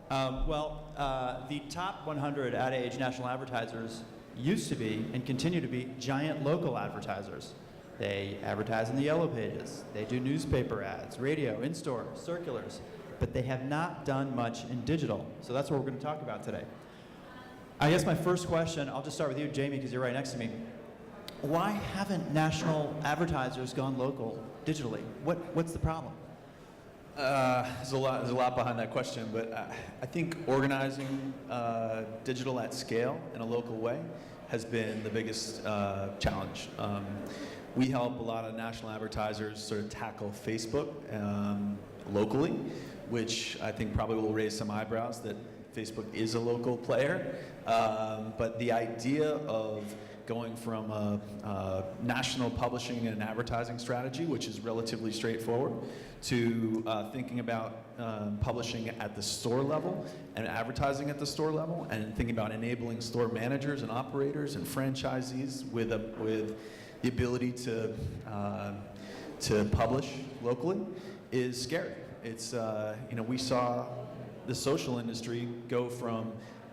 The top 100 ad age national advertisers used to be and continue to be giant local advertisers. They advertise in the yellow pages. They do newspaper ads, radio, in-store, circulars, but they have not done much in digital. So that's what we're going to talk about today. I guess my first question, I'll just start with you, Jamie, because you're right next to me. Why haven't national advertisers gone local digitally? What's the problem? There's a lot behind that question, but I think organizing digital at scale in a local way has been the biggest challenge. We help a lot of national advertisers sort of tackle Facebook locally, which I think probably will raise some eyebrows that Facebook is a local player. But the idea of going from a national publishing and advertising strategy, which is relatively straightforward, to thinking about publishing at the store level and advertising at the store level, and thinking about enabling store managers and operators and franchisees with the ability to publish locally is scary. It's we saw the social industry go from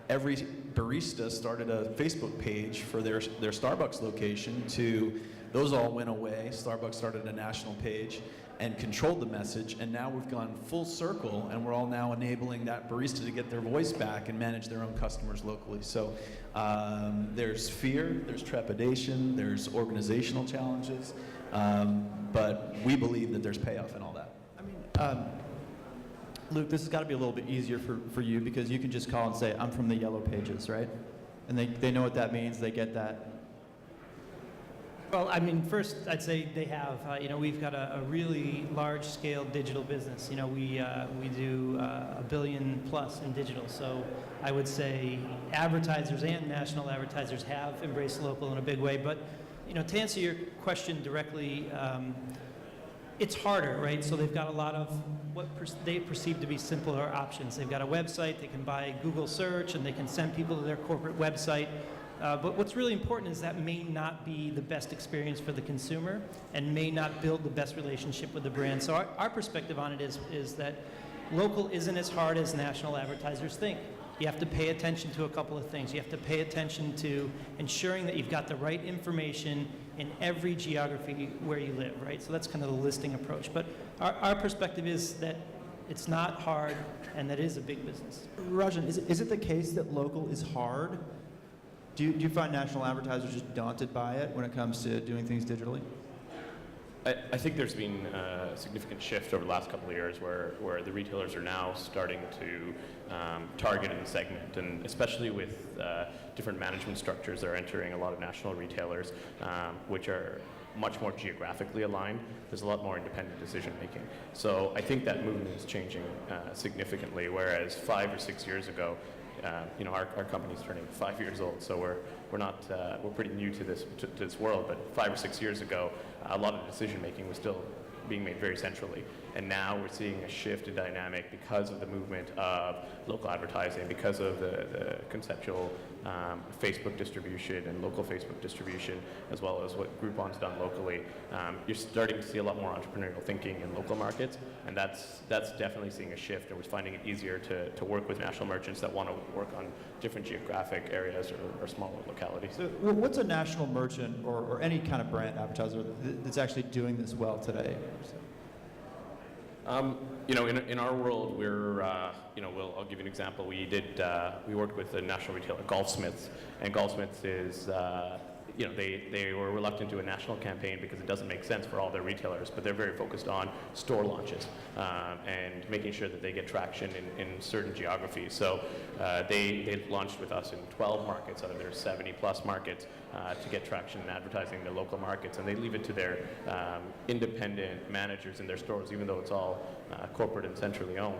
every barista started a Facebook page for their Starbucks location to those all went away. Starbucks started a national page and controlled the message, and now we've gone full circle and we're all now enabling that barista to get their voice back and manage their own customers locally. So there's fear, there's trepidation, there's organizational challenges, but we believe that there's payoff in all that. I mean, Luke, this has got to be a little bit easier for you because you can just call and say, I'm from the yellow pages, right? And they know what that means, they get that. Well, I mean, first I'd say they have, we've got a really large-scale digital business. We do $1 billion plus in digital. So I would say advertisers and national advertisers have embraced local in a big way. But, to answer your question directly, it's harder, right? So they've got a lot of what they perceive to be simpler options. They've got a website, they can buy Google search, and they can send people to their corporate website. But what's really important is that may not be the best experience for the consumer and may not build the best relationship with the brand. So our perspective on it is that local isn't as hard as national advertisers think. You have to pay attention to a couple of things. You have to pay attention to ensuring that you've got the right information in every geography where you live, right? So that's kind of the listing approach. But our perspective is that it's not hard and that is a big business. Rajen, is it the case that local is hard? Do you find national advertisers just daunted by it when it comes to doing things digitally? I think there's been a significant shift over the last couple of years where the retailers are now starting to target and segment, and especially with different management structures that are entering a lot of national retailers, which are much more geographically aligned. There's a lot more independent decision making. So I think that movement is changing significantly, whereas 5 or 6 years ago, our company's turning 5 years old, so we're pretty new to this world. But 5 or 6 years ago, a lot of decision making was still being made very centrally, and now we're seeing a shift in dynamic because of the movement of local advertising, because of the conceptual Facebook distribution and local Facebook distribution, as well as what Groupon's done locally. You're starting to see a lot more entrepreneurial thinking in local markets, and that's definitely seeing a shift, and we're finding it easier to work with national merchants that want to work on different geographic areas or smaller localities. So what's a national merchant or any kind of brand advertiser that's actually doing this well today? In our world, I'll give you an example. We worked with a national retailer, Golfsmiths, and Golfsmiths is, they were reluctant to do a national campaign because it doesn't make sense for all their retailers, but they're very focused on store launches and making sure that they get traction in certain geographies. So they launched with us in 12 markets out of their 70 plus markets to get traction in advertising their local markets, and they leave it to their independent managers in their stores, even though it's all corporate and centrally owned,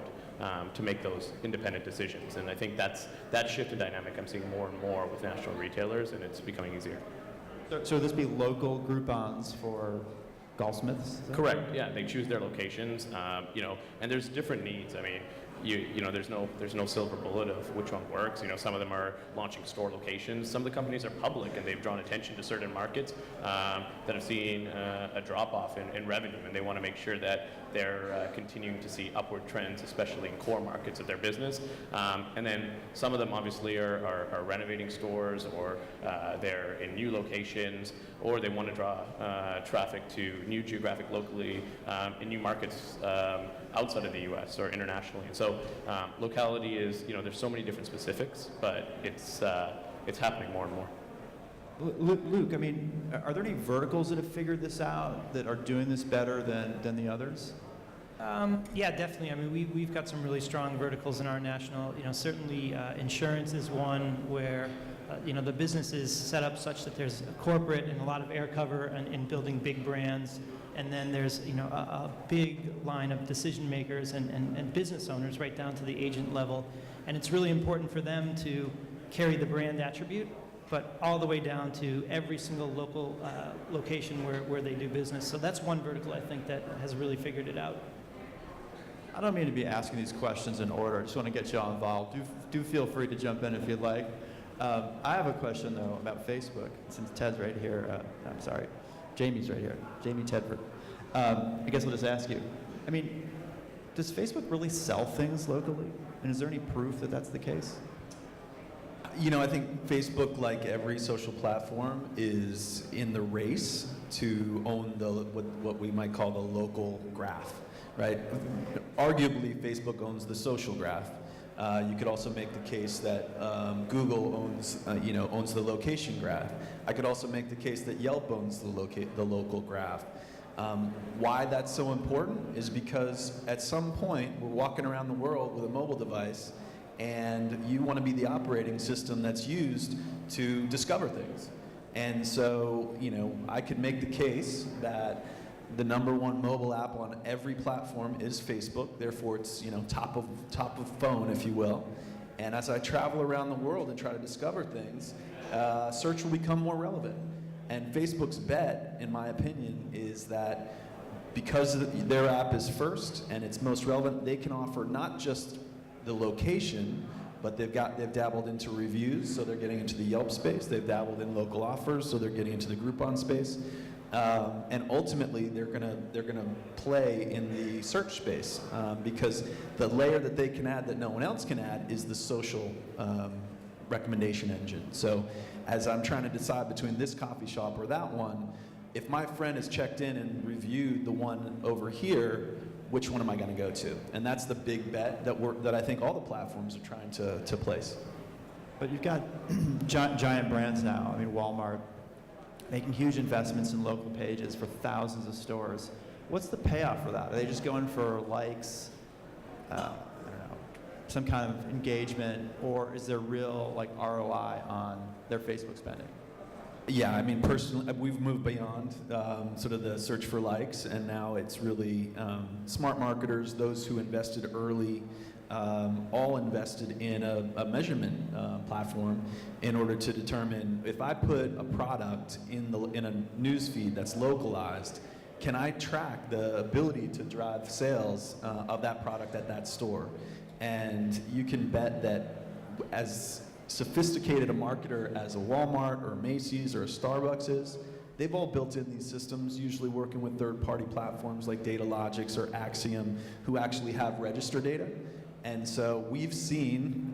to make those independent decisions. And I think that shift in dynamic I'm seeing more and more with national retailers, and it's becoming easier. So this be local Groupons for Golfsmiths? Correct. Yeah, they choose their locations. And there's different needs. I mean, you know, there's no silver bullet of which one works. You know, some of them are launching store locations. Some of the companies are public, and they've drawn attention to certain markets that have seen a drop-off in revenue, and they want to make sure that they're continuing to see upward trends, especially in core markets of their business. And then some of them obviously are renovating stores, or they're in new locations, or they want to draw traffic to new geographic locally in new markets outside of the U.S. or internationally. And so locality is, you know, there's so many different specifics, but it's happening more and more. Luke, I mean, are there any verticals that have figured this out, that are doing this better than the others? Yeah, definitely. I mean, we've got some really strong verticals in our national. You know, certainly insurance is one where you know, the business is set up such that there's a corporate and a lot of air cover in building big brands, and then there's, you know, a big line of decision makers and business owners right down to the agent level, and it's really important for them to carry the brand attribute, but all the way down to every single local location where they do business. So that's one vertical I think that has really figured it out. I don't mean to be asking these questions in order. I just want to get you all involved. Do feel free to jump in if you'd like. I have a question, though, about Facebook, since Ted's right here. I'm sorry, Jamie's right here. Jamie Tedford. I guess I'll just ask you. I mean, does Facebook really sell things locally? And is there any proof that that's the case? You know, I think Facebook, like every social platform, is in the race to own what we might call the local graph, right? Arguably, Facebook owns the social graph. You could also make the case that Google owns the location graph. I could also make the case that Yelp owns the local graph. Why that's so important is because at some point we're walking around the world with a mobile device, and you want to be the operating system that's used to discover things. And so, you know, I could make the case that the #1 mobile app on every platform is Facebook. Therefore, it's, you know, top of phone, if you will. And as I travel around the world and try to discover things, search will become more relevant. And Facebook's bet, in my opinion, is that because their app is first and it's most relevant, they can offer not just the location, but they've dabbled into reviews, so they're getting into the Yelp space. They've dabbled in local offers, so they're getting into the Groupon space. And ultimately, they're gonna play in the search space because the layer that they can add that no one else can add is the social recommendation engine. So as I'm trying to decide between this coffee shop or that one, if my friend has checked in and reviewed the one over here, which one am I going to go to? And that's the big bet that I think all the platforms are trying to place. But you've got giant brands now. I mean, Walmart making huge investments in local pages for thousands of stores. What's the payoff for that? Are they just going for likes, I don't know, some kind of engagement, or is there real like ROI on their Facebook spending? Yeah, I mean, personally, we've moved beyond sort of the search for likes, and now it's really smart marketers, those who invested early, all invested in a measurement platform in order to determine if I put a product in a news feed that's localized, can I track the ability to drive sales of that product at that store? And you can bet that as sophisticated a marketer as a Walmart or Macy's or a Starbucks is, they've all built in these systems, usually working with third-party platforms like Datalogix or Axiom, who actually have register data. And so we've seen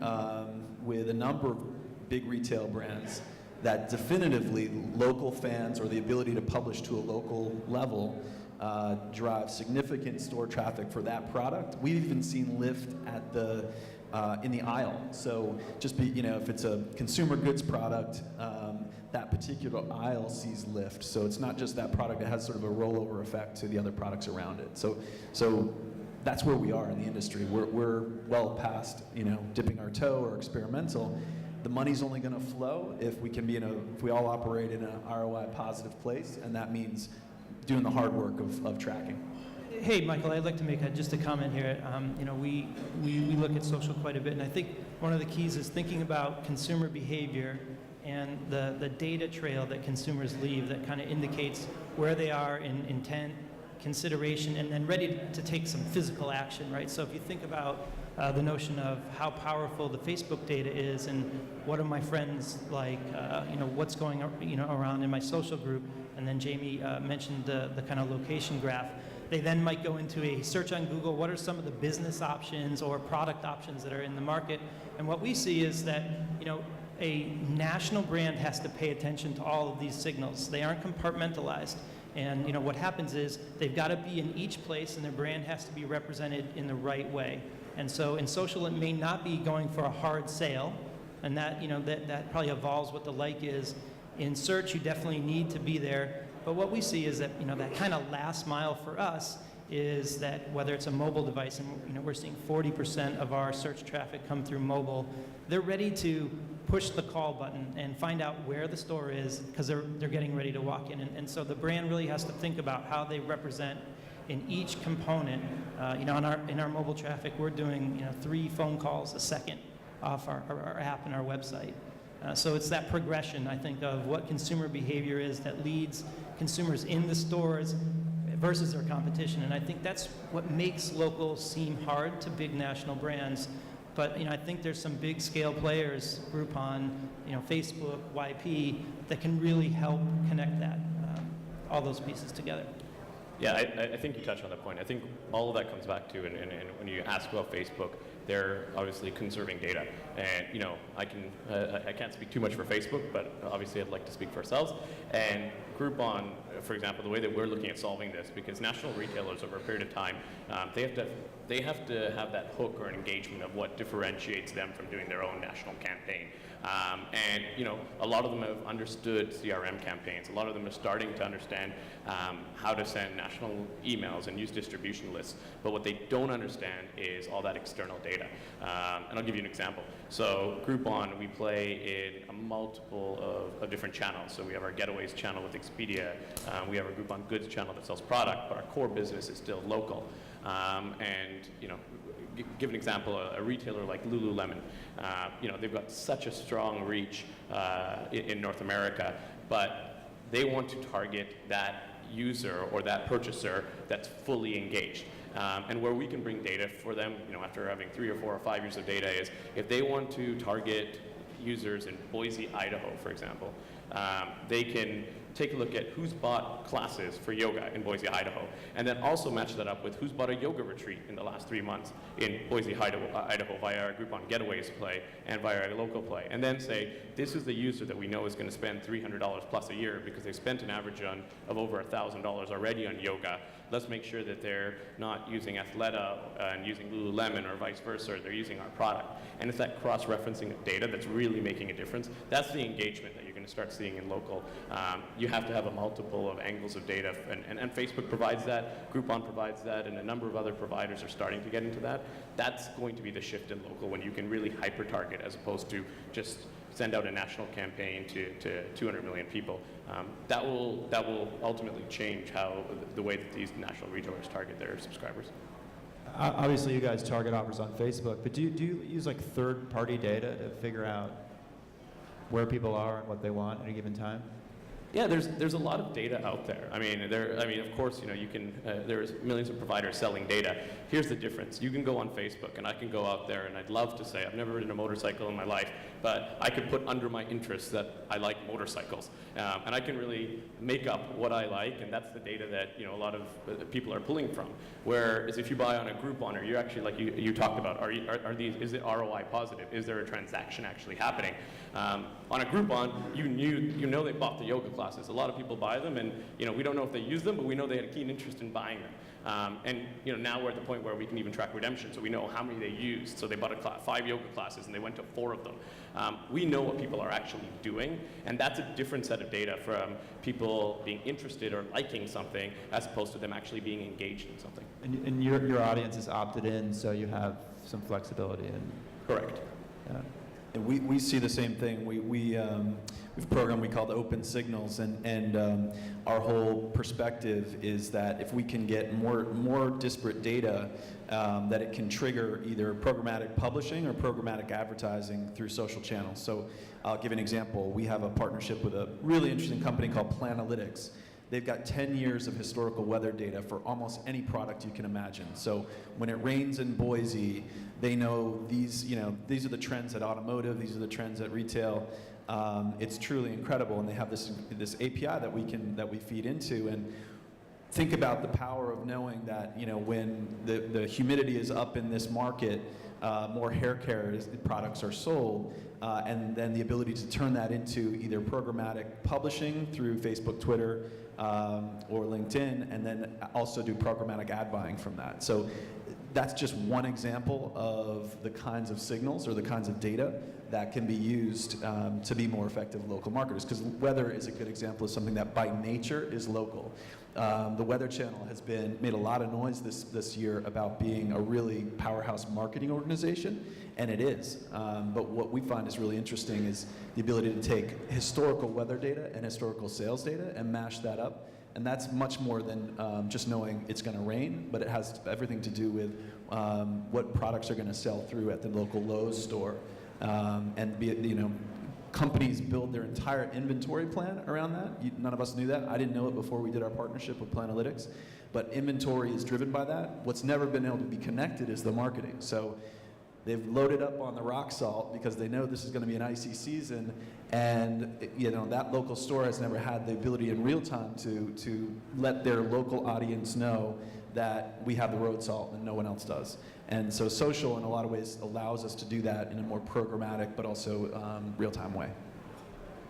with a number of big retail brands that definitively local fans or the ability to publish to a local level drive significant store traffic for that product. We've even seen lift at in the aisle. So just if it's a consumer goods product, that particular aisle sees lift. So it's not just that product, it has sort of a rollover effect to the other products around it. So that's where we are in the industry. We're well past, dipping our toe or experimental. The money's only going to flow if we can if we all operate in an ROI positive place, and that means doing the hard work of tracking. Hey, Michael, I'd like to make just a comment here. We look at social quite a bit, and I think one of the keys is thinking about consumer behavior and the data trail that consumers leave that kind of indicates where they are in intent, consideration, and then ready to take some physical action, right? So if you think about the notion of how powerful the Facebook data is and what are my friends like, what's going around in my social group. And then Jamie mentioned the kind of location graph. They then might go into a search on Google, what are some of the business options or product options that are in the market? And what we see is that, a national brand has to pay attention to all of these signals. They aren't compartmentalized. And what happens is they've got to be in each place and their brand has to be represented in the right way. And so in social, it may not be going for a hard sale, and that, that probably evolves what the like is. In search, you definitely need to be there. But what we see is that, that kind of last mile for us is that whether it's a mobile device, and we're seeing 40% of our search traffic come through mobile, they're ready to push the call button and find out where the store is because they're getting ready to walk in. And so the brand really has to think about how they represent in each component. In our mobile traffic, we're doing 3 phone calls a second off our app and our website. So it's that progression, I think, of what consumer behavior is that leads consumers in the stores versus their competition. And I think that's what makes local seem hard to big national brands. But I think there's some big scale players, Groupon, Facebook, YP, that can really help connect that, all those pieces together. Yeah, I think you touched on that point. I think all of that comes back to, and when you ask about Facebook, they're obviously conserving data. And I can't speak too much for Facebook, but obviously I'd like to speak for ourselves. And Groupon, for example, the way that we're looking at solving this, because national retailers over a period of time, they have to have that hook or an engagement of what differentiates them from doing their own national campaign. And a lot of them have understood CRM campaigns. A lot of them are starting to understand how to send national emails and use distribution lists. But what they don't understand is all that external data. And I'll give you an example. So Groupon, we play in a multiple of different channels. So we have our Getaways channel with Expedia. We have our Groupon Goods channel that sells product, but our core business is still local. Give an example, a retailer like Lululemon, they've got such a strong reach in North America, but they want to target that user or that purchaser that's fully engaged. And where we can bring data for them, after having 3 or 4 or 5 years of data, is if they want to target users in Boise, Idaho, for example, they can take a look at who's bought classes for yoga in Boise, Idaho, and then also match that up with who's bought a yoga retreat in the last 3 months in Boise, Idaho via our Groupon Getaways play and via our local play. And then say, this is the user that we know is going to spend $300 plus a year because they spent an average of over $1,000 already on yoga. Let's make sure that they're not using Athleta and using Lululemon or vice versa, they're using our product. And it's that cross-referencing of data that's really making a difference. That's the engagement that you're going to start seeing in local. You have to have a multiple of angles of data, and Facebook provides that, Groupon provides that, and a number of other providers are starting to get into that. That's going to be the shift in local when you can really hyper-target as opposed to just send out a national campaign to 200 million people. That will ultimately change how the way that these national retailers target their subscribers. Obviously, you guys target offers on Facebook, but do you use like third-party data to figure out where people are and what they want at a given time? Yeah, there's a lot of data out there. Of course, you can. There's millions of providers selling data. Here's the difference. You can go on Facebook, and I can go out there, and I'd love to say I've never ridden a motorcycle in my life, but I could put under my interests that I like motorcycles, and I can really make up what I like, and that's the data that a lot of people are pulling from. Whereas if you buy on a Groupon, or you're actually like you talked about, is it ROI positive? Is there a transaction actually happening? On a Groupon, you know they bought the yoga classes. A lot of people buy them, and we don't know if they use them, but we know they had a keen interest in buying them. And now we're at the point where we can even track redemption, so we know how many they used. So they bought 5 yoga classes, and they went to 4 of them. We know what people are actually doing, and that's a different set of data from people being interested or liking something as opposed to them actually being engaged in something. And your audience is opted in, so you have some flexibility. Correct. Yeah. And we see the same thing. We have a program we call the Open Signals, and our whole perspective is that if we can get more disparate data, that it can trigger either programmatic publishing or programmatic advertising through social channels. So I'll give an example. We have a partnership with a really interesting company called Planalytics. they've got 10 years of historical weather data for almost any product you can imagine. So when it rains in Boise, they know these are the trends at automotive, these are the trends at retail. It's truly incredible, and they have this API that we feed into. And think about the power of knowing that when the humidity is up in this market, more hair care products are sold, and then the ability to turn that into either programmatic publishing through Facebook, Twitter, or LinkedIn, and then also do programmatic ad buying from that. So that's just one example of the kinds of signals or the kinds of data that can be used to be more effective local marketers. Because weather is a good example of something that by nature is local. The Weather Channel has made a lot of noise this year about being a really powerhouse marketing organization, and it is. But what we find is really interesting is the ability to take historical weather data and historical sales data and mash that up. And that's much more than just knowing it's going to rain, but it has everything to do with what products are going to sell through at the local Lowe's store. Companies build their entire inventory plan around that. None of us knew that. I didn't know it before we did our partnership with Planalytics. But inventory is driven by that. What's never been able to be connected is the marketing. So they've loaded up on the rock salt because they know this is going to be an icy season, and that local store has never had the ability in real time to let their local audience know that we have the road salt and no one else does. And so social, in a lot of ways, allows us to do that in a more programmatic but also real-time way.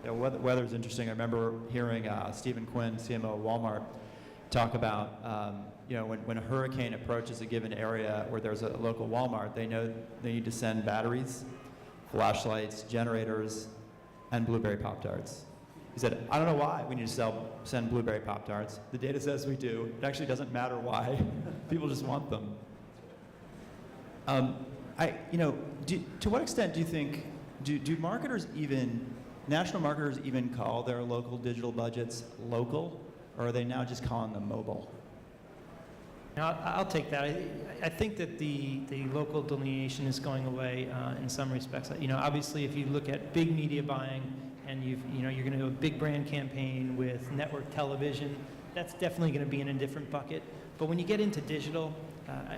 Yeah, weather's interesting. I remember hearing Stephen Quinn, CMO of Walmart, talk about when a hurricane approaches a given area where there's a local Walmart, they know they need to send batteries, flashlights, generators, and blueberry Pop-Tarts. He said, I don't know why we need to send blueberry Pop-Tarts. The data says we do. It actually doesn't matter why. People just want them. To what extent do you think, do marketers national marketers even call their local digital budgets local, or are they now just calling them mobile? Now, I'll take that. I think that the local delineation is going away in some respects. Obviously, if you look at big media buying and you're going to do a big brand campaign with network television, that's definitely going to be in a different bucket. But when you get into digital,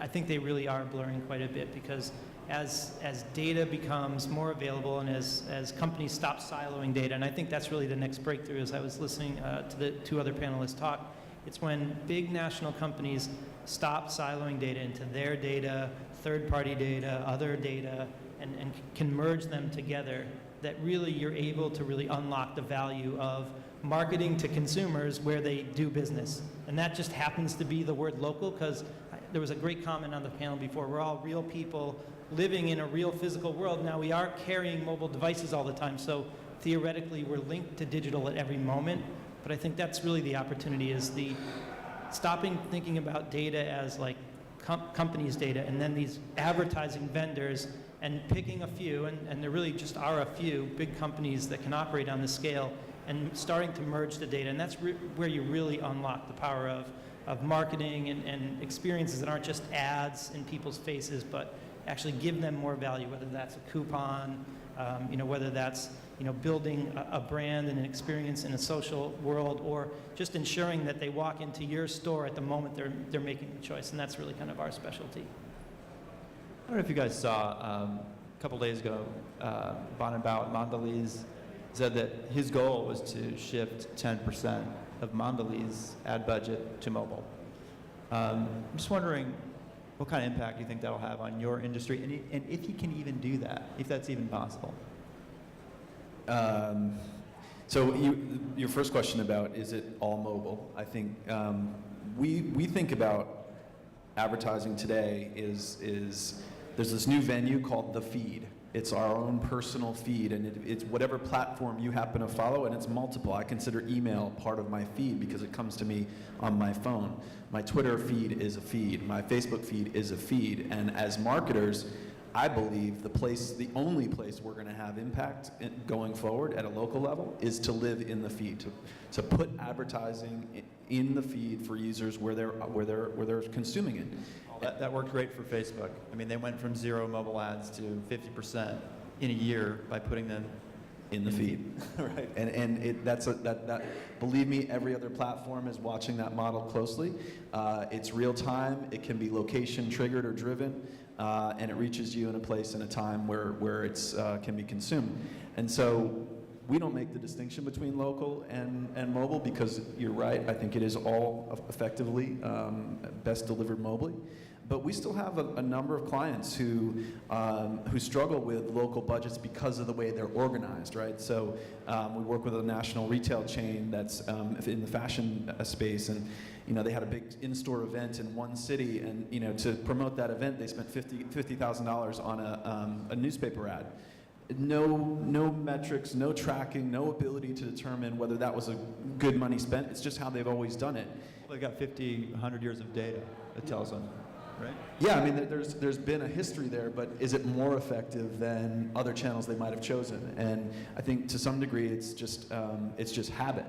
I think they really are blurring quite a bit, because as data becomes more available and as companies stop siloing data, and I think that's really the next breakthrough. As I was listening to the two other panelists talk, it's when big national companies stop siloing data into their data, third-party data, other data, and can merge them together, that really you're able to really unlock the value of marketing to consumers where they do business. And that just happens to be the word local, because there was a great comment on the panel before. We're all real people living in a real physical world. Now, we are carrying mobile devices all the time, so theoretically we're linked to digital at every moment. But I think that's really the opportunity, is the stopping thinking about data as like companies' data and then these advertising vendors, and picking a few, and there really just are a few big companies that can operate on this scale, and starting to merge the data. And that's where you really unlock the power of marketing and experiences that aren't just ads in people's faces, but actually give them more value, whether that's a coupon, whether that's building a brand and an experience in a social world, or just ensuring that they walk into your store at the moment they're making the choice. And that's really kind of our specialty. I don't know if you guys saw, a couple days ago, Bonenbau at Mondelez said that his goal was to shift 10% of Mondelez ad budget to mobile. I'm just wondering what kind of impact you think that'll have on your industry, and if he can even do that, if that's even possible. So your first question about, is it all mobile? I think we think about advertising today is there's this new venue called The Feed. It's our own personal feed, and it's whatever platform you happen to follow, and it's multiple. I consider email part of my feed because it comes to me on my phone. My Twitter feed is a feed. My Facebook feed is a feed. And as marketers, I believe the only place we're going to have impact going forward at a local level is to live in the feed, to put advertising in the feed for users where they're consuming it. That worked great for Facebook. I mean, they went from 0 mobile ads to 50% in a year by putting them in the feed, right? And that believe me, every other platform is watching that model closely. It's real time. It can be location triggered or driven, and it reaches you in a place and a time where it's can be consumed. And so we don't make the distinction between local and mobile because you're right. I think it is all effectively best delivered mobilely. But we still have a number of clients who struggle with local budgets because of the way they're organized, right? So we work with a national retail chain that's in the fashion space, and they had a big in-store event in one city, and to promote that event, they spent $50,000 on a newspaper ad. No metrics, no tracking, no ability to determine whether that was a good money spent. It's just how they've always done it. They've got 50, 100 years of data that tells them, right? Yeah, I mean, there's been a history there, but is it more effective than other channels they might have chosen? And I think to some degree, it's just habit.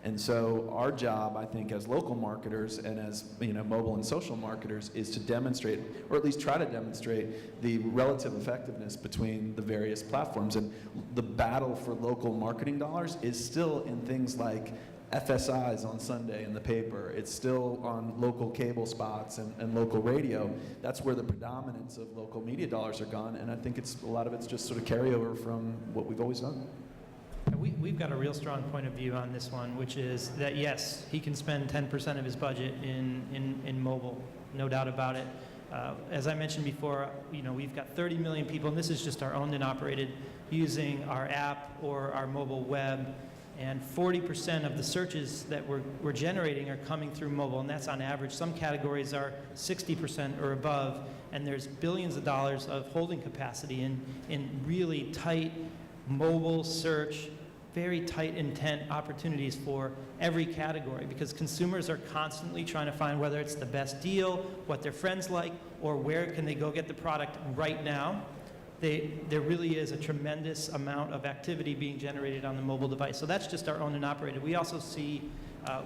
And so our job, I think, as local marketers and as mobile and social marketers, is to demonstrate, or at least try to demonstrate, the relative effectiveness between the various platforms. And the battle for local marketing dollars is still in things like FSIs on Sunday in the paper. It's still on local cable spots and local radio. That's where the predominance of local media dollars are gone. And I think a lot of it's just sort of carryover from what we've always done. We've got a real strong point of view on this one, which is that yes, he can spend 10% of his budget in mobile, no doubt about it. As I mentioned before, we've got 30 million people, and this is just our owned and operated, using our app or our mobile web, and 40% of the searches that we're generating are coming through mobile, and that's on average. Some categories are 60% or above, and there's billions of dollars of holding capacity in really tight mobile search, very tight intent opportunities for every category, because consumers are constantly trying to find whether it's the best deal, what their friends like, or where can they go get the product right now. There really is a tremendous amount of activity being generated on the mobile device. So that's just our owned and operated. We also see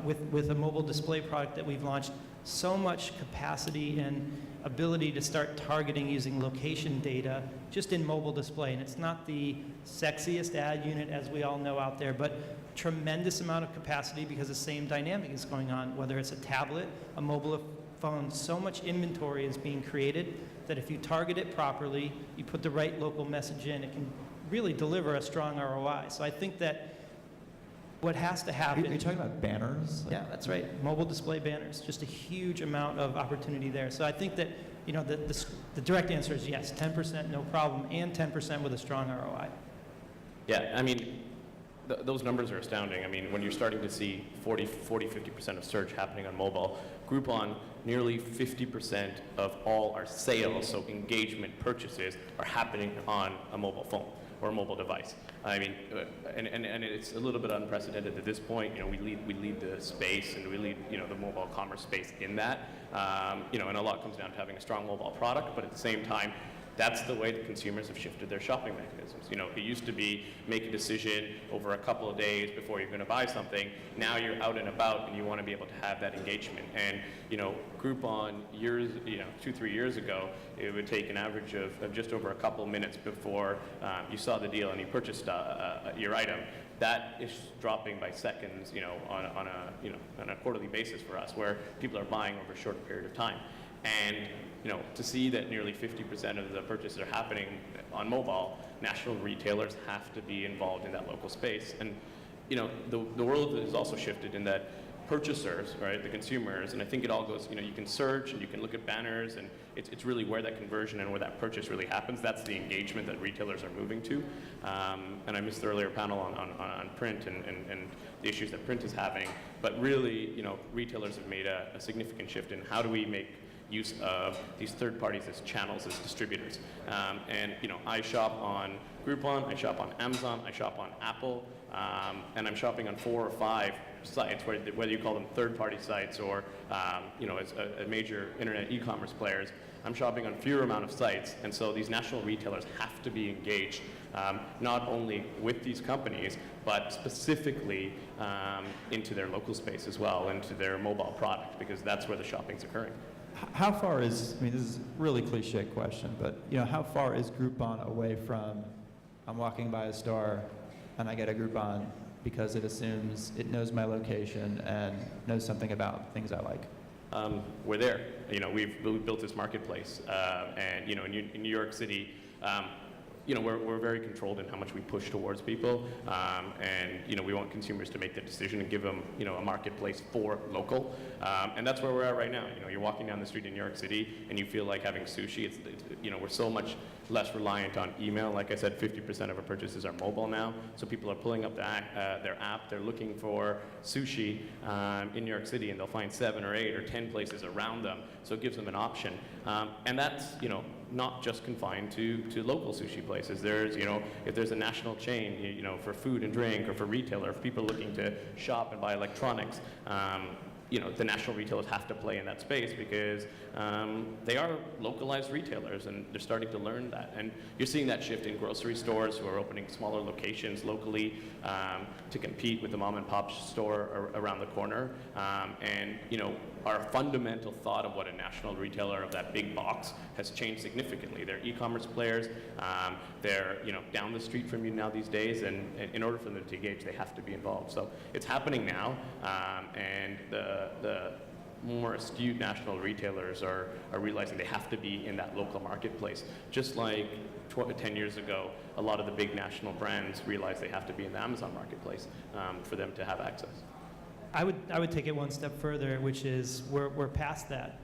with a mobile display product that we've launched so much capacity and ability to start targeting using location data just in mobile display. And it's not the sexiest ad unit, as we all know out there, but tremendous amount of capacity because the same dynamic is going on, whether it's a tablet, a mobile phone. So much inventory is being created that if you target it properly, you put the right local message in, it can really deliver a strong ROI. So I think that what has to happen... Are you talking about banners? Yeah, that's right. Mobile display banners. Just a huge amount of opportunity there. So I think that, the direct answer is yes, 10%, no problem, and 10% with a strong ROI. Yeah, I mean, those numbers are astounding. I mean, when you're starting to see 50% of search happening on mobile, Groupon, nearly 50% of all our sales, so engagement purchases, are happening on a mobile phone or a mobile device. I mean, and it's a little bit unprecedented at this point. We lead the space, and we lead, the mobile commerce space in that. And a lot comes down to having a strong mobile product, but at the same time, that's the way that consumers have shifted their shopping mechanisms. It used to be make a decision over a couple of days before you're going to buy something. Now you're out and about, and you want to be able to have that engagement. And Groupon 2-3 years ago, it would take an average of just over a couple of minutes before you saw the deal and you purchased your item. That is dropping by seconds, on a quarterly basis for us, where people are buying over a short period of time. And to see that nearly 50% of the purchases are happening on mobile, national retailers have to be involved in that local space. And the world has also shifted in that purchasers, right, the consumers, and I think it all goes, you can search and you can look at banners, and it's really where that conversion and where that purchase really happens. That's the engagement that retailers are moving to. And I missed the earlier panel on print and the issues that print is having, but really, retailers have made a significant shift in how do we make use of these third parties as channels, as distributors. And I shop on Groupon, I shop on Amazon, I shop on Apple, and I'm shopping on 4 or 5 sites, whether you call them third-party sites or as a major internet e-commerce players. I'm shopping on fewer amount of sites, and so these national retailers have to be engaged not only with these companies, but specifically into their local space as well, into their mobile product, because that's where the shopping's occurring. How far is, this is a really cliche question, but how far is Groupon away from, I'm walking by a store, and I get a Groupon because it assumes it knows my location and knows something about things I like? We're there. We've built this marketplace, and in New York City, we're very controlled in how much we push towards people, and we want consumers to make the decision and give them a marketplace for local, and that's where we're at right now. You're walking down the street in New York City and you feel like having sushi. We're so much less reliant on email. Like I said, 50% of our purchases are mobile now, so people are pulling up their app. They're looking for sushi in New York City, and they'll find 7 or 8 or 10 places around them. So it gives them an option, and that's not just confined to local sushi places. There's if there's a national chain, for food and drink, or for retailer, if people are looking to shop and buy electronics. The national retailers have to play in that space because they are localized retailers, and they're starting to learn that. And you're seeing that shift in grocery stores who are opening smaller locations locally to compete with the mom and pop store around the corner. Our fundamental thought of what a national retailer of that big box has changed significantly. They're e-commerce players. They're down the street from you now these days, and in order for them to engage, they have to be involved. So it's happening now, and the more astute national retailers are realizing they have to be in that local marketplace. Just like 10 years ago, a lot of the big national brands realized they have to be in the Amazon marketplace for them to have access. I would take it one step further, which is we're past that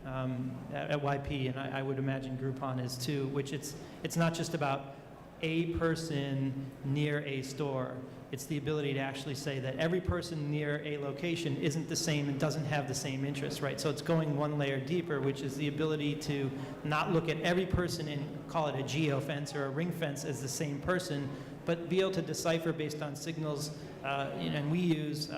at YP, and I would imagine Groupon is too, which it's not just about a person near a store. It's the ability to actually say that every person near a location isn't the same and doesn't have the same interests, right? So it's going one layer deeper, which is the ability to not look at every person and call it a geo-fence or a ring fence as the same person, but be able to decipher based on signals, and we use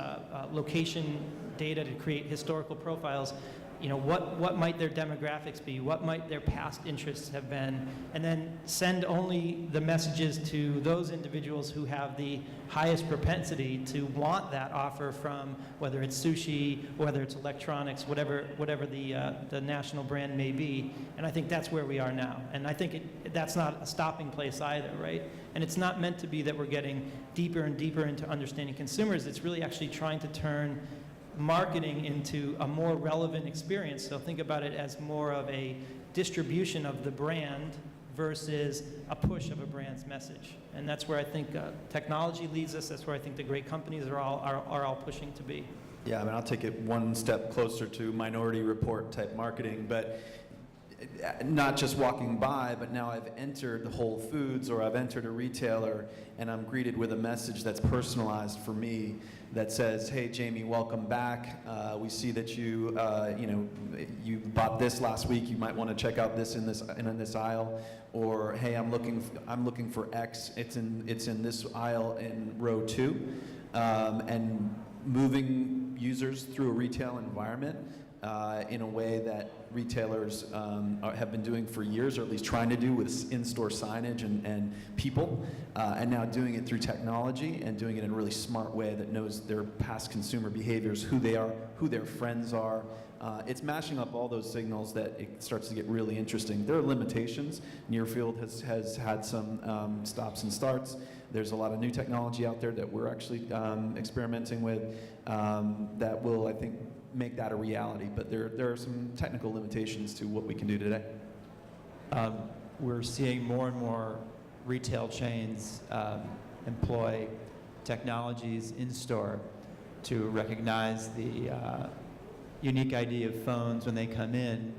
location data to create historical profiles. What might their demographics be? What might their past interests have been? And then send only the messages to those individuals who have the highest propensity to want that offer from, whether it's sushi, whether it's electronics, whatever the national brand may be. And I think that's where we are now. And I think that's not a stopping place either, right? And it's not meant to be that we're getting deeper and deeper into understanding consumers. It's really actually trying to turn marketing into a more relevant experience. So think about it as more of a distribution of the brand versus a push of a brand's message. And that's where I think technology leads us. That's where I think the great companies are all pushing to be. Yeah, I'll take it one step closer to Minority Report type marketing, but not just walking by, but now I've entered the Whole Foods or I've entered a retailer and I'm greeted with a message that's personalized for me that says, "Hey Jamie, welcome back. We see that you bought this last week. You might want to check out this in this aisle." Or, "Hey, I'm looking for X. It's in this aisle in row 2." And moving users through a retail environment in a way that retailers have been doing for years, or at least trying to do with in-store signage and people, and now doing it through technology and doing it in a really smart way that knows their past consumer behaviors, who they are, who their friends are. It's mashing up all those signals that it starts to get really interesting. There are limitations. Nearfield has had some stops and starts. There's a lot of new technology out there that we're actually experimenting with that will, I think, make that a reality, but there are some technical limitations to what we can do today. We're seeing more and more retail chains employ technologies in store to recognize the unique ID of phones when they come in,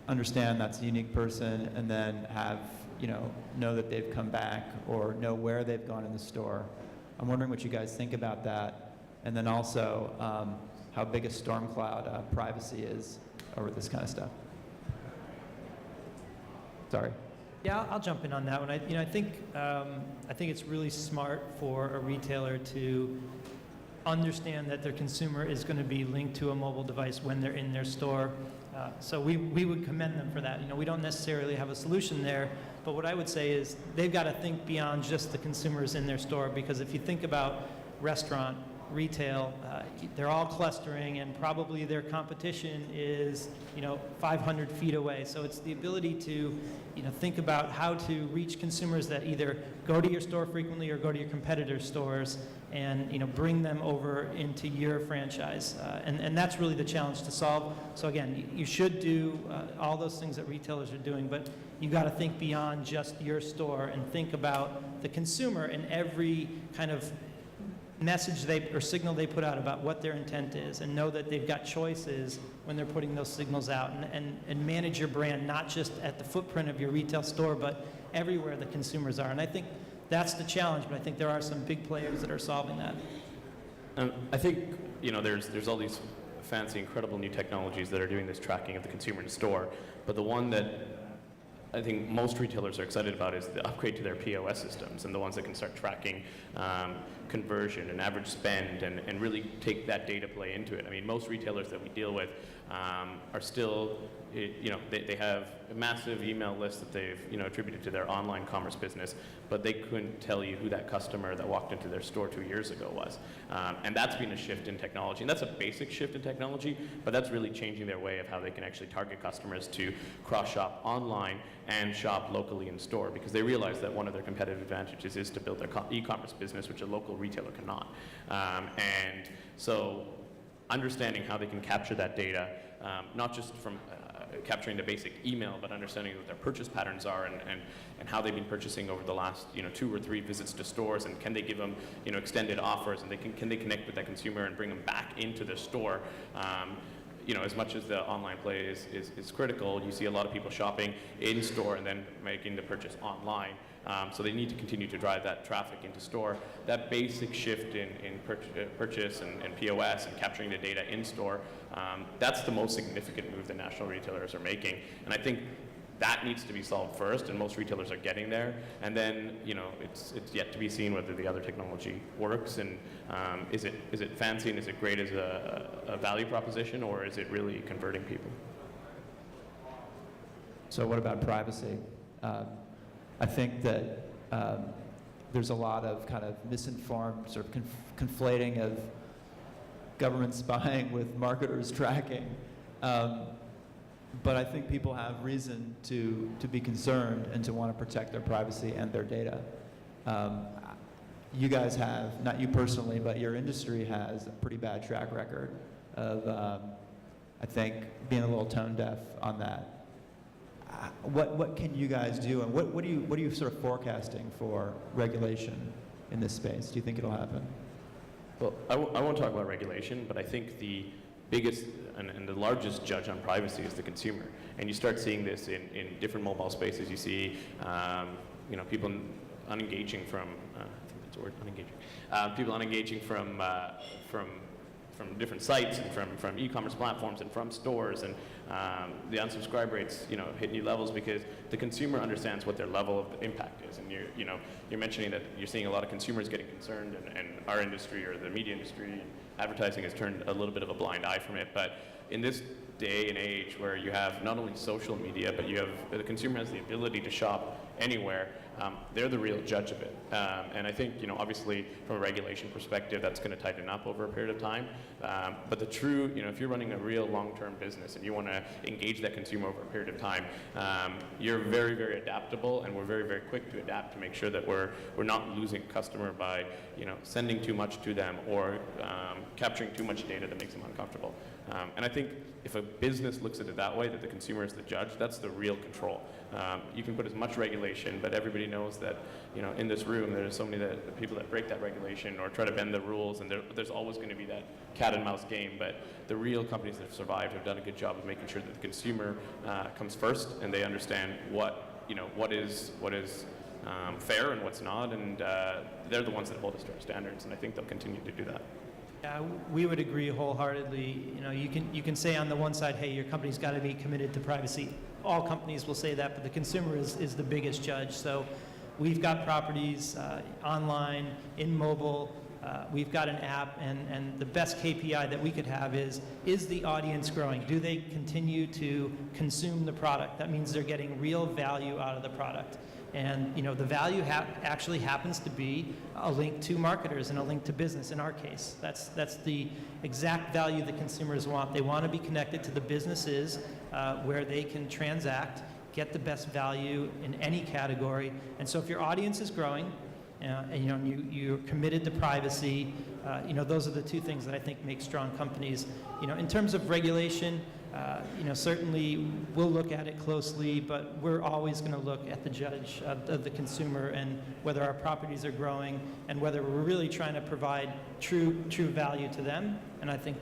understand that's a unique person, and then have know that they've come back or know where they've gone in the store. I'm wondering what you guys think about that, and then also how big a storm cloud privacy is over this kind of stuff. Sorry. Yeah, I'll jump in on that one. I think it's really smart for a retailer to understand that their consumer is going to be linked to a mobile device when they're in their store. So we would commend them for that. We don't necessarily have a solution there, but what I would say is they've got to think beyond just the consumers in their store, because if you think about restaurant, retail, they're all clustering, and probably their competition is 500 feet away. So it's the ability to think about how to reach consumers that either go to your store frequently or go to your competitors' stores, and bring them over into your franchise. And that's really the challenge to solve. So again, you should do all those things that retailers are doing, but you got to think beyond just your store and think about the consumer and every kind of message or signal they put out about what their intent is, and know that they've got choices when they're putting those signals out, and manage your brand not just at the footprint of your retail store, but everywhere the consumers are. And I think that's the challenge, but I think there are some big players that are solving that. I think there's all these fancy, incredible new technologies that are doing this tracking of the consumer in store, but the one that I think most retailers are excited about is the upgrade to their POS systems, and the ones that can start tracking conversion and average spend, and really take that data play into it. I mean, most retailers that we deal with are still, they have a massive email list that they've attributed to their online commerce business, but they couldn't tell you who that customer that walked into their store 2 years ago was. And that's been a shift in technology, and that's a basic shift in technology, but that's really changing their way of how they can actually target customers to cross-shop online and shop locally in store, because they realize that one of their competitive advantages is to build their e-commerce business, which a local retailer cannot. And so understanding how they can capture that data, not just from capturing the basic email, but understanding what their purchase patterns are, and how they've been purchasing over the last 2 or 3 visits to stores, and can they give them extended offers, and can they connect with that consumer and bring them back into the store. As much as the online play is critical, you see a lot of people shopping in store and then making the purchase online. So they need to continue to drive that traffic into store. That basic shift in purchase and POS and capturing the data in store, that's the most significant move that national retailers are making. And I think that needs to be solved first, and most retailers are getting there. And then, it's yet to be seen whether the other technology works, and is it fancy and is it great as a value proposition, or is it really converting people? So what about privacy? I think that there's a lot of kind of misinformed sort of conflating of government spying with marketers tracking. But I think people have reason to be concerned and to want to protect their privacy and their data. You guys have, not you personally, but your industry has a pretty bad track record of, I think, being a little tone deaf on that. What can you guys do, and what are you sort of forecasting for regulation in this space? Do you think it'll happen? Well, I won't talk about regulation, but I think the biggest and the largest judge on privacy is the consumer. And you start seeing this in different mobile spaces. You see, people unengaging from, I think that's the word, unengaging. People unengaging from different sites and from e-commerce platforms and from stores, and the unsubscribe rates, hit new levels because the consumer understands what their level of impact is. And you're mentioning that you're seeing a lot of consumers getting concerned, and our industry or the media industry, advertising has turned a little bit of a blind eye from it. But in this day and age where you have not only social media, but you have the consumer has the ability to shop anywhere, they're the real judge of it. And I think, obviously from a regulation perspective, that's going to tighten up over a period of time. But the true, if you're running a real long-term business and you want to engage that consumer over a period of time, you're very, very adaptable, and we're very, very quick to adapt to make sure that we're not losing a customer by, sending too much to them or capturing too much data that makes them uncomfortable. And I think if a business looks at it that way, that the consumer is the judge, that's the real control. You can put as much regulation, but everybody knows that, in this room, there's so many people that break that regulation or try to bend the rules, and there's always going to be that cat and mouse game. But the real companies that have survived have done a good job of making sure that the consumer comes first, and they understand what is fair and what's not, and they're the ones that hold us to our standards, and I think they'll continue to do that. Yeah, we would agree wholeheartedly. You can say on the one side, hey, your company's got to be committed to privacy. All companies will say that, but the consumer is the biggest judge. So we've got properties online, in mobile. We've got an app, and the best KPI that we could have is the audience growing? Do they continue to consume the product? That means they're getting real value out of the product. And the value actually happens to be a link to marketers and a link to business in our case. That's the exact value that consumers want. They want to be connected to the businesses where they can transact, get the best value in any category. And so if your audience is growing, and you're committed to privacy, those are the two things that I think make strong companies. In terms of regulation, certainly we'll look at it closely, but we're always going to look at the judge of the consumer and whether our properties are growing and whether we're really trying to provide true value to them. And I think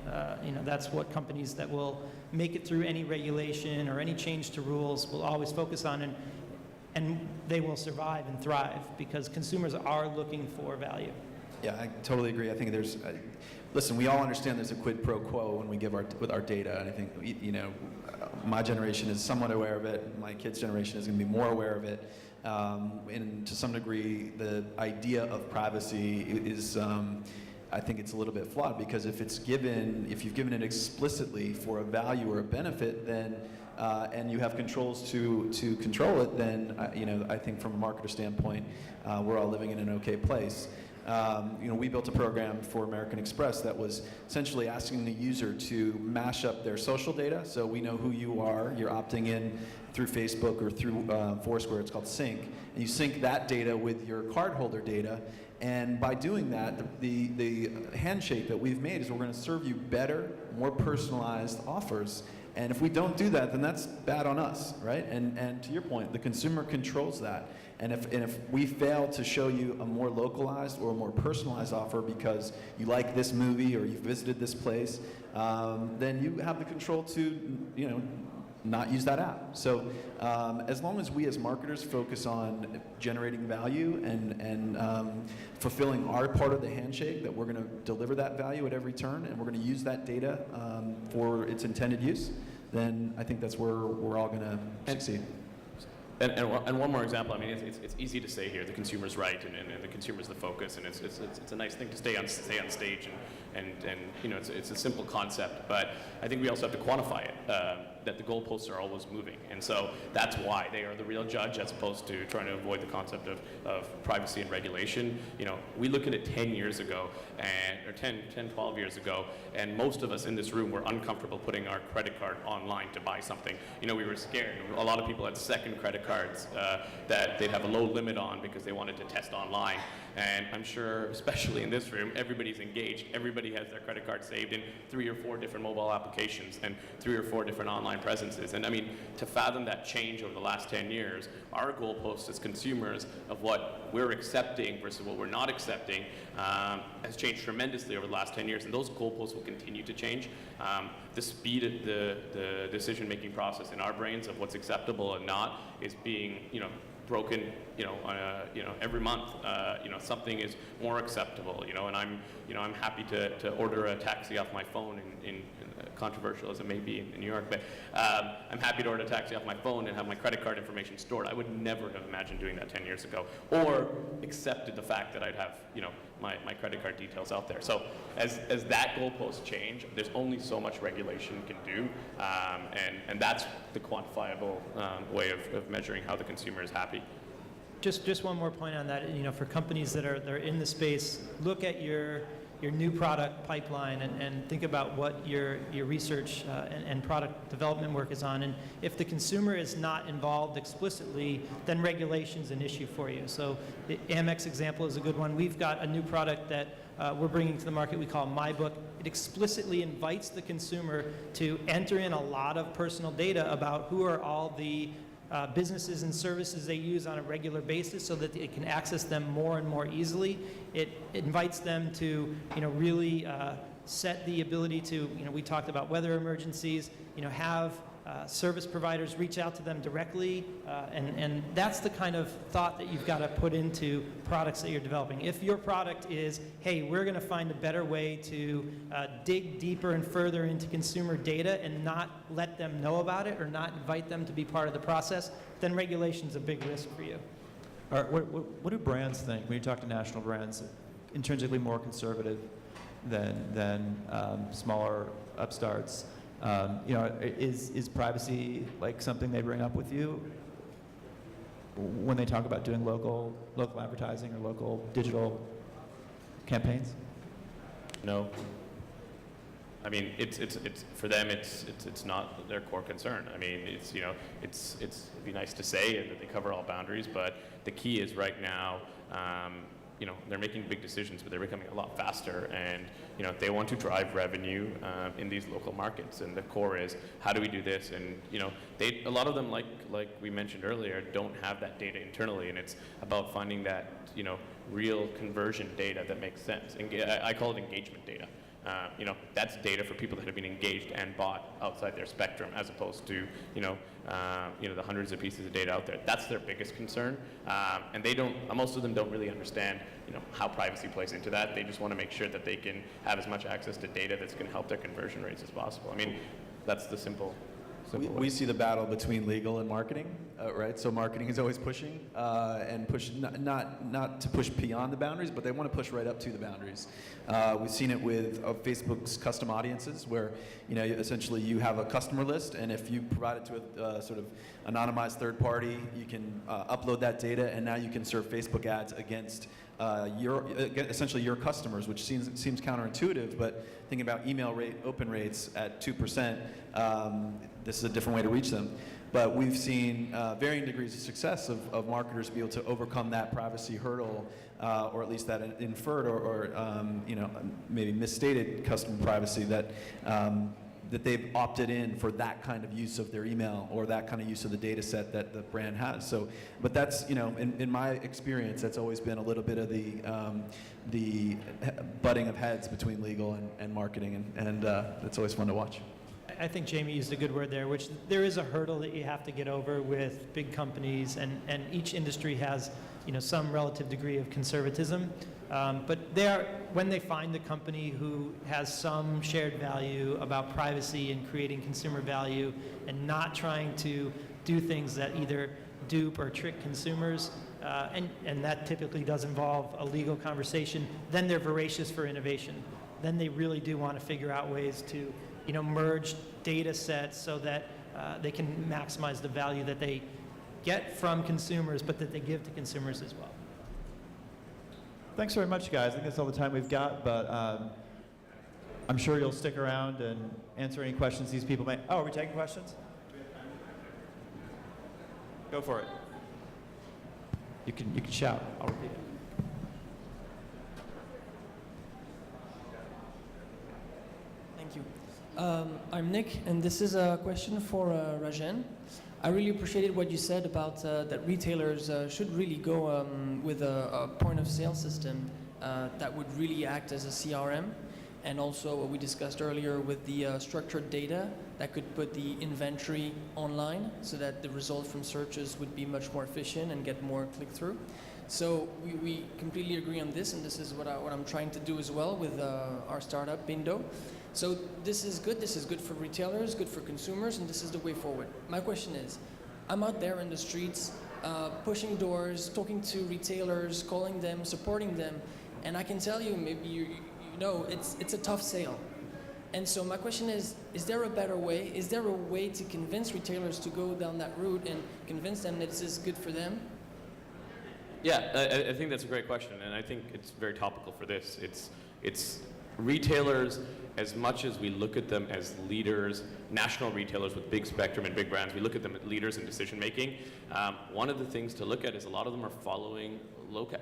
that's what companies that will make it through any regulation or any change to rules will always focus on, and they will survive and thrive because consumers are looking for value. Yeah, I totally agree. I think there's, listen, we all understand there's a quid pro quo when we give with our data, and I think, my generation is somewhat aware of it. My kids' generation is going to be more aware of it. And to some degree, the idea of privacy is, I think it's a little bit flawed because if you've given it explicitly for a value or a benefit, then and you have controls to control it, then I think from a marketer standpoint, we're all living in an okay place. We built a program for American Express that was essentially asking the user to mash up their social data, so we know who you are. You're opting in through Facebook or through Foursquare. It's called Sync, and you sync that data with your cardholder data. And by doing that, the handshake that we've made is we're going to serve you better, more personalized offers. And if we don't do that, then that's bad on us, right? And to your point, the consumer controls that. And if we fail to show you a more localized or a more personalized offer because you like this movie or you visited this place, then you have the control to, not use that app. So as long as we as marketers focus on generating value and fulfilling our part of the handshake, that we're going to deliver that value at every turn, and we're going to use that data for its intended use, then I think that's where we're all going to succeed. And one more example. I mean, it's easy to say here the consumer's right and the consumer's the focus, and it's a nice thing to stay on stage and it's a simple concept, but I think we also have to quantify it. That the goalposts are always moving, and so that's why they are the real judge as opposed to trying to avoid the concept of privacy and regulation. We look at it 10 years ago, or 12 years ago, and most of us in this room were uncomfortable putting our credit card online to buy something. We were scared. A lot of people had second credit cards that they'd have a low limit on because they wanted to test online. And I'm sure, especially in this room, everybody's engaged. Everybody has their credit card saved in 3 or 4 different mobile applications and 3 or 4 different online presences. And I mean, to fathom that change over the last 10 years, our goalposts as consumers of what we're accepting versus what we're not accepting has changed tremendously over the last 10 years, and those goalposts will continue to change. The speed of the decision-making process in our brains of what's acceptable and not is being, broken, every month. Something is more acceptable, and I'm happy to order a taxi off my phone in controversial as it may be in New York, but I'm happy to order a taxi off my phone and have my credit card information stored. I would never have imagined doing that 10 years ago, or accepted the fact that I'd have, my credit card details out there. So as that goalpost change, there's only so much regulation can do, and that's the quantifiable way of measuring how the consumer is happy. Just one more point on that. For companies that are in the space, look at your new product pipeline and think about what your research and product development work is on. And if the consumer is not involved explicitly, then regulation's an issue for you. So the Amex example is a good one. We've got a new product that we're bringing to the market we call MyBook. It explicitly invites the consumer to enter in a lot of personal data about who are all the businesses and services they use on a regular basis so that they can access them more and more easily. It invites them to, really set the ability to, we talked about weather emergencies, have service providers reach out to them directly, and that's the kind of thought that you've got to put into products that you're developing. If your product is, hey, we're going to find a better way to dig deeper and further into consumer data and not let them know about it or not invite them to be part of the process, then regulation's a big risk for you. All right, what do brands think when you talk to national brands? Intrinsically more conservative than smaller upstarts. Is privacy like something they bring up with you? when they talk about doing local advertising or local digital campaigns? No. I mean, it's for them. It's not their core concern. I mean, it'd be nice to say that they cover all boundaries, but the key is right now. They're making big decisions, but they're becoming a lot faster, and they want to drive revenue in these local markets. And the core is, how do we do this? And a lot of them, like we mentioned earlier, don't have that data internally, and it's about finding that real conversion data that makes sense. And I call it engagement data. That's data for people that have been engaged and bought outside their spectrum, as opposed to the hundreds of pieces of data out there. That's their biggest concern, and most of them don't really understand how privacy plays into that. They just want to make sure that they can have as much access to data that's going to help their conversion rates as possible. I mean, that's the simple. We see the battle between legal and marketing, right? So marketing is always pushing and push not to push beyond the boundaries, but they want to push right up to the boundaries. We've seen it with Facebook's custom audiences, where essentially you have a customer list, and if you provide it to a sort of anonymized third party, you can upload that data, and now you can serve Facebook ads against essentially your customers, which seems counterintuitive, but thinking about email open rates at 2%, this is a different way to reach them. But we've seen varying degrees of success of marketers be able to overcome that privacy hurdle, or at least that inferred or maybe misstated customer privacy that they've opted in for that kind of use of their email or that kind of use of the data set that the brand has. So, but that's, in my experience, that's always been a little bit of the butting of heads between legal and marketing, and that's always fun to watch. I think Jamie used a good word there, which there is a hurdle that you have to get over with big companies, and each industry has some relative degree of conservatism. But when they find the company who has some shared value about privacy and creating consumer value and not trying to do things that either dupe or trick consumers, and that typically does involve a legal conversation, then they're voracious for innovation. Then they really do want to figure out ways to merge data sets so that they can maximize the value that they get from consumers, but that they give to consumers as well. Thanks very much, guys. I think that's all the time we've got, but I'm sure you'll stick around and answer any questions these people may. Oh, are we taking questions? Go for it. You can shout. I'll repeat it. Thank you. I'm Nick, and this is a question for Rajen. I really appreciated what you said about that retailers should really go with a point-of-sale system that would really act as a CRM, and also what we discussed earlier with the structured data that could put the inventory online so that the result from searches would be much more efficient and get more click-through. So we completely agree on this, and this is what I'm trying to do as well with our startup, Bindo. So this is good for retailers, good for consumers, and this is the way forward. My question is, I'm out there in the streets, pushing doors, talking to retailers, calling them, supporting them, and I can tell you, maybe you know, it's a tough sale. And so my question is there a better way? Is there a way to convince retailers to go down that route and convince them that this is good for them? Yeah, I think that's a great question, and I think it's very topical for this. It's retailers, as much as we look at them as leaders, national retailers with big spectrum and big brands, we look at them as leaders in decision making. One of the things to look at is a lot of them are following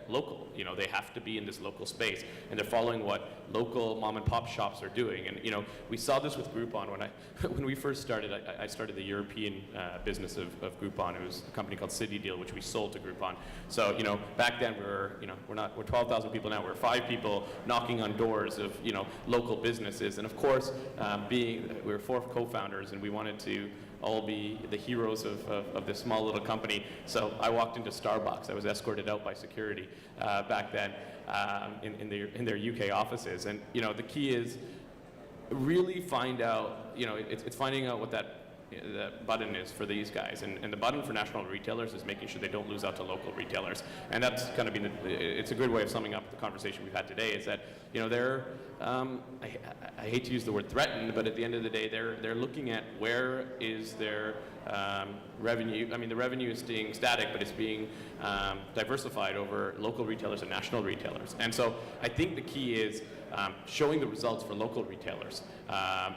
local. They have to be in this local space, and they're following what local mom and pop shops are doing. And we saw this with Groupon when we first started. I started the European business of Groupon. It was a company called City Deal, which we sold to Groupon. So back then we're 12,000 people now. We're 5 people knocking on doors of local businesses, and of course we were 4 co-founders, and we wanted to all be the heroes of this small little company. So I walked into Starbucks. I was escorted out by security back then in their UK offices. And the key is really find out. It's finding out what that button is for these guys, and the button for national retailers is making sure they don't lose out to local retailers. And that's kind of been it's a good way of summing up the conversation we've had today. Is that they're I hate to use the word threatened, but at the end of the day, they're looking at where is their revenue. I mean, the revenue is staying static, but it's being diversified over local retailers and national retailers. And so I think the key is showing the results for local retailers.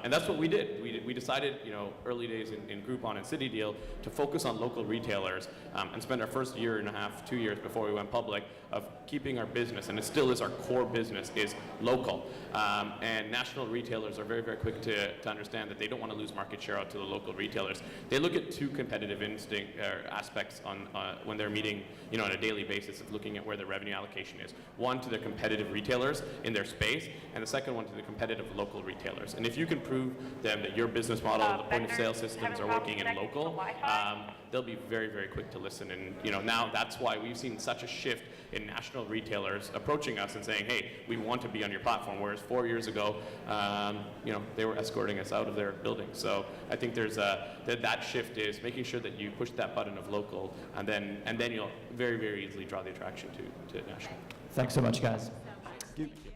And that's what we did. We decided, early days in Groupon and City Deal to focus on local retailers and spend our first year and a half, 2 years before we went public of keeping our business, and it still is our core business, is local. And national retailers are very, very quick to understand that they don't want to lose market share out to the local retailers. They look at two competitive aspects when they're meeting, on a daily basis of looking at where the revenue allocation is. One, to their competitive retailers in their space, and the second one to the competitive local retailers. And if you can prove them that your business model, the point of sale systems are working in local, they'll be very, very quick to listen. And now that's why we've seen such a shift in national retailers approaching us and saying, hey, we want to be on your platform. Whereas 4 years ago, they were escorting us out of their buildings. So I think there's that shift is making sure that you push that button of local, and then you'll very, very easily draw the attraction to national. Thanks so much, guys. Thank you.